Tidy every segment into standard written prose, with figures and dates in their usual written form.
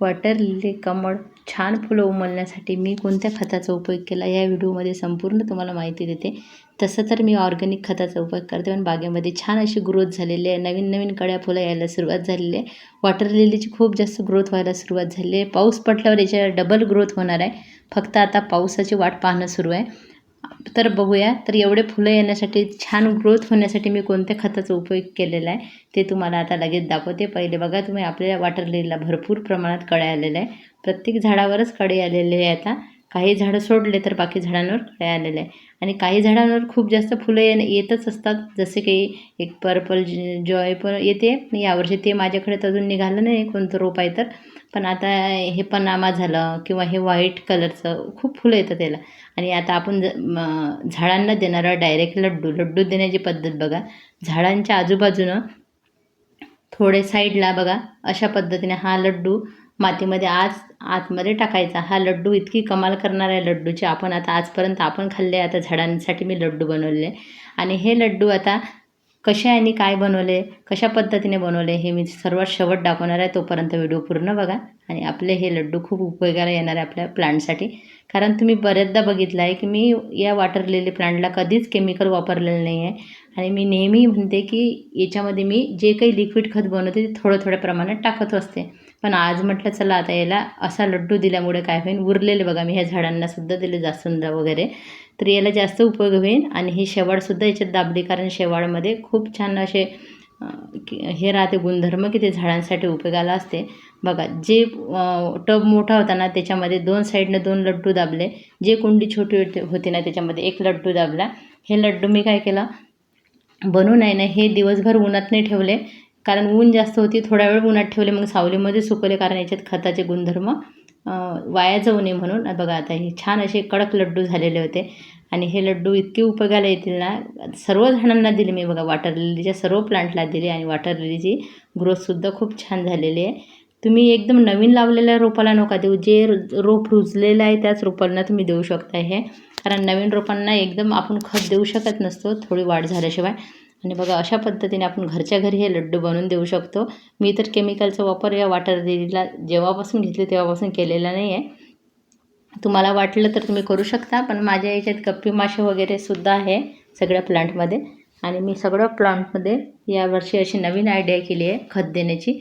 Water lily कमळ छान फुलं उमलण्यासाठी मी कोणत्या खताचा उपयोग केला या व्हिडिओमध्ये संपूर्ण तुम्हाला माहिती देते. तसं तर मी ऑर्गॅनिक खताचा उपयोग करते पण बागेमध्ये छान अशी ग्रोथ झालेली आहे. नवीन नवीन कळ्या फुलं यायला सुरुवात झालेली आहे. वॉटर लिलीची खूप जास्त ग्रोथ व्हायला सुरुवात झाली आहे. पाऊस पडल्यावर याच्या डबल ग्रोथ होणार आहे. फक्त आता पावसाची वाट पाहणं सुरू आहे. तर बघूया, तर एवढे फुलं येण्यासाठी छान ग्रोथ होण्यासाठी मी कोणत्या खताचा उपयोग केलेला आहे ते तुम्हाला आता लगेच दाखवते. पहिले बघा तुम्ही, आपल्या वॉटर लिलीला भरपूर प्रमाणात कळ्या आलेल्या आहे. प्रत्येक झाडावरच कळे आलेले आहे. आता काही झाडं सोडले तर बाकी झाडांवर कळे आलेले आहे आणि काही झाडांवर खूप जास्त फुलं येतच असतात. जसे की एक पर्पल जॉय पण येते. यावर्षी ते माझ्याकडे अजून निघालं नाही कोणतं रोप आहे तर, पण आता हे पनामा झालं किंवा हे व्हाईट कलरचं खूप फुलं येतं त्याला. आणि आता आपण झाडांना देणारा डायरेक्ट लड्डू देण्याची पद्धत बघा. झाडांच्या आजूबाजूनं थोडे साईडला बघा अशा पद्धतीने हा लड्डू मातीमध्ये आतमध्ये टाकायचा. हा लड्डू इतकी कमाल करणार आहे लड्डूची. आपण आता आजपर्यंत आपण खाल्ले, आता झाडांसाठी मी लड्डू बनवले आणि हे लड्डू आता कसे आणि काय बनवले, कशा पद्धतीने बनवले हे मी सर्वात शेवट दाखवणार आहे. तोपर्यंत व्हिडिओ पूर्ण बघा आणि आपले हे लड्डू खूप उपयोगाला येणार आहे आपल्या प्लांटसाठी. कारण तुम्ही बऱ्याचदा बघितलं आहे की मी या वॉटर लिली प्लांटला कधीच केमिकल वापरलेलं नाही आहे आणि मी नेहमी म्हणते की याच्यामध्ये मी जे काही लिक्विड खत बनवते ते थोडं प्रमाणात टाकत असते. पण आज म्हटलं चला आता याला असा लड्डू दिल्यामुळे काय होईल, उरलेले बघा मी ह्या झाडांनासुद्धा दिले जास्वंद वगैरे, तर याला जास्त उपयोग होईल. आणि ही शेवाळसुद्धा याच्यात दाबली, कारण शेवाळमध्ये खूप छान असे हे राहते गुणधर्म की ते झाडांसाठी उपयोगाला असते. बघा जे टब मोठा होता ना त्याच्यामध्ये 2 साईडनं 2 लड्डू दाबले. जे कुंडी छोटी होती ना त्याच्यामध्ये 1 लड्डू दाबला. हे लड्डू मी काय केलं, बनवून आहे ना हे दिवसभर उन्हात नाही ठेवले, कारण ऊन जास्त होती. थोडा वेळ उन्हात ठेवले, मग सावलीमध्ये सुकवले, कारण याच्यात खताचे गुणधर्म वाया जाऊ नये म्हणून. बघा आता हे छान असे कडक लड्डू झालेले होते आणि हे लड्डू इतके उपयोगाला येतील ना. सर्व झाडांना दिले मी बघा, वॉटर लिलीच्या सर्व प्लांटला दिले आणि वॉटर लिलीची ग्रोथसुद्धा खूप छान झालेली आहे. तुम्ही एकदम नवीन लावलेल्या रोपाला नका देऊ, जे रोप रुजलेलं आहे त्याच रोपांना तुम्ही देऊ शकता हे. कारण नवीन रोपांना एकदम आपण खत देऊ शकत नसतो थोडी वाढ झाल्याशिवाय. आणि बघा अशा पद्धतीने आपण घरच्या घरी हे लड्डू बनवून देऊ शकतो. मी तर केमिकलचा वापर या वॉटर लिलीला जेव्हापासून घेतले तेव्हापासून केलेला नाही आहे. तुम्हाला वाटलं तर तुम्ही करू शकता, पण माझ्या याच्यात गप्पी मासे वगैरे सुद्धा आहे सगळ्या प्लांटमध्ये. आणि मी सगळ्या प्लांटमध्ये यावर्षी अशी नवीन आयडिया केली आहे खत देण्याची.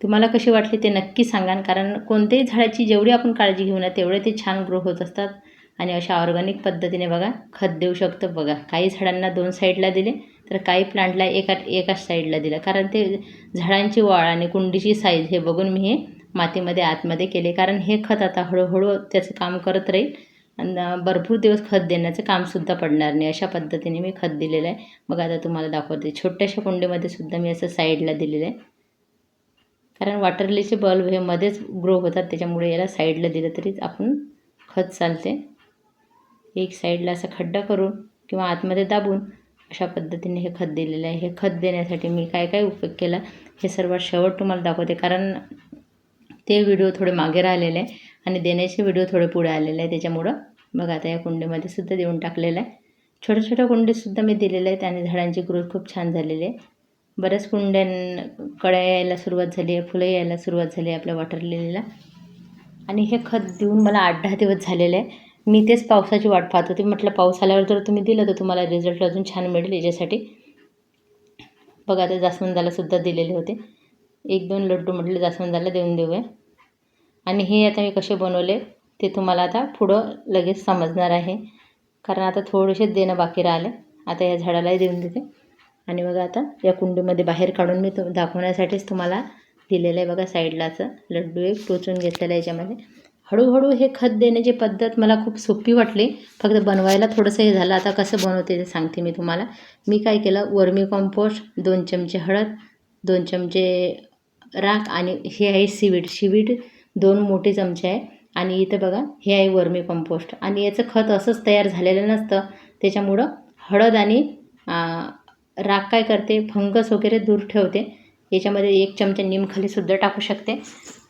तुम्हाला कशी वाटली ते नक्की सांगा, कारण कोणत्याही झाडाची जेवढी आपण काळजी घेऊ ना तेवढे ते छान ग्रो होत असतात. आणि अशा ऑर्गॅनिक पद्धतीने बघा खत देऊ शकतो. बघा काही झाडांना 2 साईडला दिले तर काही प्लांटला एकाच साईडला दिलं, कारण ते झाडांची वाढ आणि कुंडीची साईज हे बघून मी हे मातीमध्ये आतमध्ये केले. कारण हे खत आता हळूहळू त्याचं काम करत राहील आणि भरपूर दिवस खत देण्याचं कामसुद्धा पडणार नाही. अशा पद्धतीने मी खत दिलेलं आहे. मग आता तुम्हाला दाखवते, छोट्याशा कुंडीमध्ये सुद्धा मी असं साईडला दिलेलं आहे. कारण वॉटर लिलीचे बल्ब हे मध्येच ग्रो होतात, त्याच्यामुळे याला साईडला दिलं तरी आपण खत चालते. एक साईडला असा खड्डा करून किंवा आतमध्ये दाबून अशा पद्धतीने हे खत दिलेलं आहे. हे खत देण्यासाठी मी काय काय उपयोग केला हे सर्वात शेवट तुम्हाला दाखवते, कारण ते व्हिडिओ थोडे मागे राहिलेले आहे आणि देण्याचे व्हिडिओ थोडे पुढे आलेले आहे. त्याच्यामुळं बघा आता या कुंडीमध्ये सुद्धा देऊन टाकलेलं आहे. छोट्या कुंडीतसुद्धा मी दिलेलं आहे आणि झाडांची ग्रोथ खूप छान झालेली आहे. बऱ्याच कळ्या यायला सुरुवात झाली आहे, फुलं यायला सुरुवात झाली आहे आपल्या वॉटर लिलीला. आणि हे खत देऊन मला 8-10 दिवस झालेले आहे. मी तेच पावसाची वाट पाहत होते. म्हटलं पाऊस आल्यावर जर तुम्ही दिलं तर तुम्हाला रिझल्ट अजून छान मिळेल याच्यासाठी. बघा आता जास्वंदाला सुद्धा दिलेले होते. 1-2 लड्डू म्हटलं जास्वंदाला देऊन देऊया. आणि हे आता मी कसे बनवले ते तुम्हाला आता पुढं लगेच समजणार आहे, कारण आता थोडेसे देणं बाकी राहिले. आता या झाडालाही देऊन देते. आणि बघा आता या कुंडीमध्ये बाहेर काढून मी दाखवण्यासाठीच तुम्हाला दिलेलं आहे. बघा साईडला असं लड्डू एक टोचून घेतलेलं आहे याच्यामध्ये. हळूहळू हे खत देण्याची पद्धत मला खूप सोपी वाटली, फक्त बनवायला थोडंसं हे झालं. आता कसं बनवते ते सांगते मी तुम्हाला. मी काय केलं, वर्मी कॉम्पोस्ट, 2 चमचे हळद, 2 चमचे राख आणि हे आहे शिवीड 2 मोठे चमचे आहे. आणि इथं बघा हे आहे वर्मी कंपोस्ट. आणि याचं खत असंच तयार झालेलं नसतं, त्याच्यामुळं हळद आणि राख काय करते, फंगस वगैरे दूर ठेवते. याच्यामध्ये 1 चमचा निमखलीसुद्धा टाकू शकते.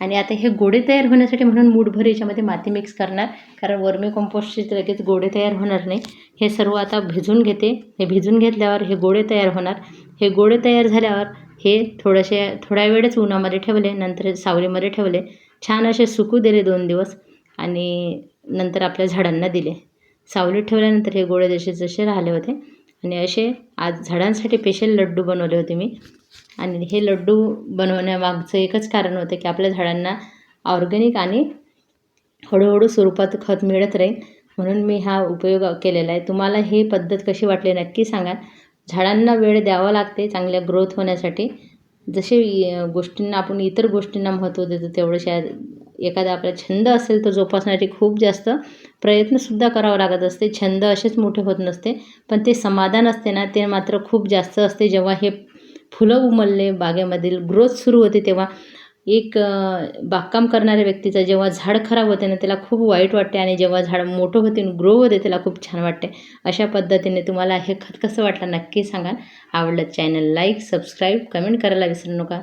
आणि आता हे गोडे तयार होण्यासाठी म्हणून मूठभर याच्यामध्ये माती मिक्स करणार, कारण वर्मी कंपोस्टचे लगेच गोडे तयार होणार नाही. हे सर्व आता भिजून घेते. हे भिजून घेतल्यावर हे गोडे तयार होणार. हे गोडे तयार झाल्यावर हे थोड्या वेळच उन्हामध्ये ठेवले, नंतर सावलीमध्ये ठेवले, छान असे सुकू दिले 2 दिवस आणि नंतर आपल्या झाडांना दिले. सावलीत ठेवल्यानंतर हे गोळे जसे राहिले होते आणि असे आज झाडांसाठी स्पेशल लड्डू बनवले होते मी. आणि हे लड्डू बनवण्यामागचं एकच कारण होतं की आपल्या झाडांना ऑर्गॅनिक आणि हळूहळू स्वरूपात खत मिळत राहील, म्हणून मी हा उपयोग केलेला आहे. तुम्हाला ही पद्धत कशी वाटली नक्की सांगा. झाडांना वेळ द्यावा लागते चांगल्या ग्रोथ होण्यासाठी. जसे गोष्टींना आपण इतर गोष्टींना महत्त्व देतो तेवढं एखादा आपला छंद असेल तर जोपासण्यासाठी खूप जास्त प्रयत्नसुद्धा करावा लागत असते. छंद असेच मोठे होत नसते, पण ते समाधान असते ना, ते मात्र खूप जास्त असते. जेव्हा हे फुलं उमलले, बागेमधील ग्रोथ सुरू होते, तेव्हा एक बागकाम करणाऱ्या व्यक्तीचं जेव्हा झाड खराब होते ना, त्याला खूप वाईट वाटते आणि जेव्हा झाड मोठं होते आणि ग्रो होते त्याला खूप छान वाटते. अशा पद्धतीने तुम्हाला हे खत कसं वाटलं नक्की सांगा. आवडलं चॅनल लाईक, सबस्क्राईब, कमेंट करायला विसरू नका.